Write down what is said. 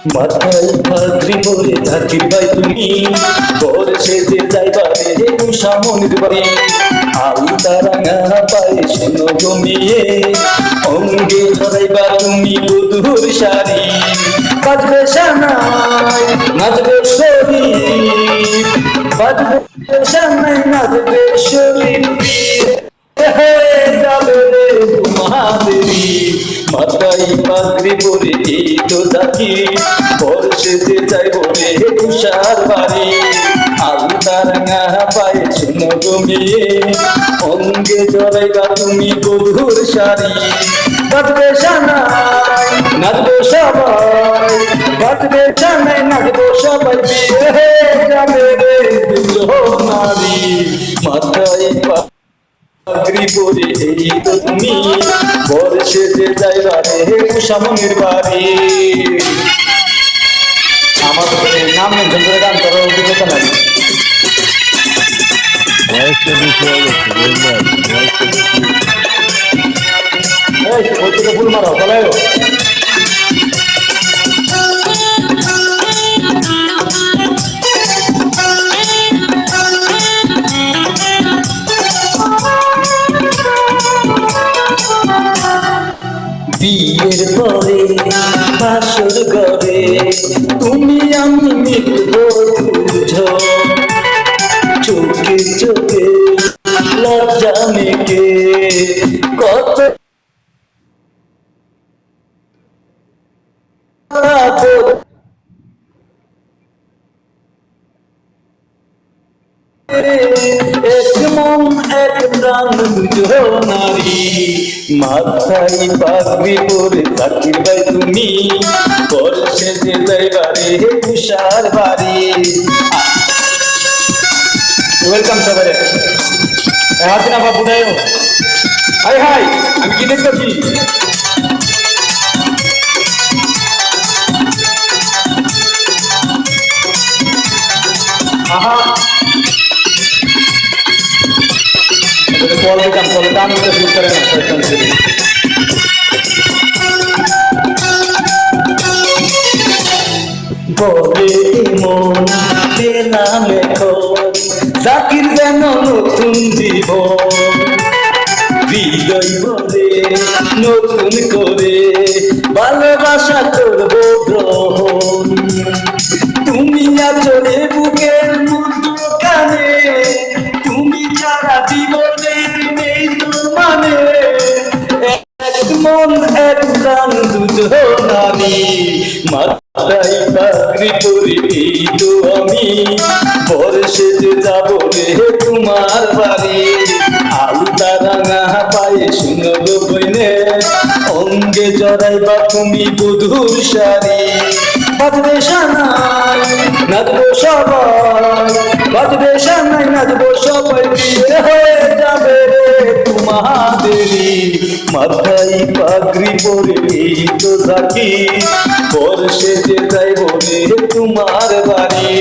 মাথায় ভাদ্রি বলে ঝাঁকির ভাই তুমি বলছে যে যাইবারে সামনের বাড়ি আলতারাঙা পায়ে শোনো গমিয়ে অঙ্গে ধরাইবা তুমি বধুর শাড়ি বাজবে সানাই নাচবে শরীর বাজবে সানাই নাচবে শরীর মাথায় পাগড়ি পরে এই তো থাকি বর্ষেতে যাইব রে তুষার বাড়ি আলতারাঙা পায়ে শোনো গমিয়ে অঙ্গে জড়াইবা তুমি বধুর শাড়ি বাজবে সানাই নাচবো সবাই বাজবে সানাই নাচবো সবাই বিয়ে যাবে রে দুটো নারী মাথায় পাগড়ি পরে এই তো তুমি বর্ষেতে যাইবা রে সামনের বাড়ি। আমার নাম মেনশন করে গান করার অভিজ্ঞতা নাই। ফুল মারো চলায় বিয়ের পরে বাসর ঘরে তুমি আমি মিলব বুঝো চোখে চোখে লজ্জা মেকে কত এক মন এক প্রাণ দুজো নারী মাথায় পাগড়ি পরে থাকির ভাই তুমি বর্ষে যে যাইবা রে তুষার বাড়ি। ওয়েলকাম সবাই হাতে না বাবু নাই হাই হাই আমি কি দেখতেছি আহা কল দিতাম কল দাম শুরু করে না বলে মন পেলাম এখন জাকির যেন নতুন জীবন হৃদয় বলে নতুন করে ভালোবাসা করবো গ্রহণ তুমি আচরে বুকের মতো কানে তুমি ছাড়া জীবনের নেই তো মানে এক মন এক প্রাণ দুজো নারী মাথায় পাগড়ি পরে এই তো আমি বর্ষে যে যাব রে তোমার বাড়ি আলতারাঙা পায়ে শুনব বইনে অঙ্গে জড়াইবা তুমি বধুর শাড়ি বাজবে সানাই নাচবো সবাই বাজবে সানাই নাচবো সবাই বিয়ে হয়ে যাবে রে তোমাদেরই মাথায় পাগড়ি পরে এই তো থাকি বর্ষে যে যাইব রে তোমার বাড়ি।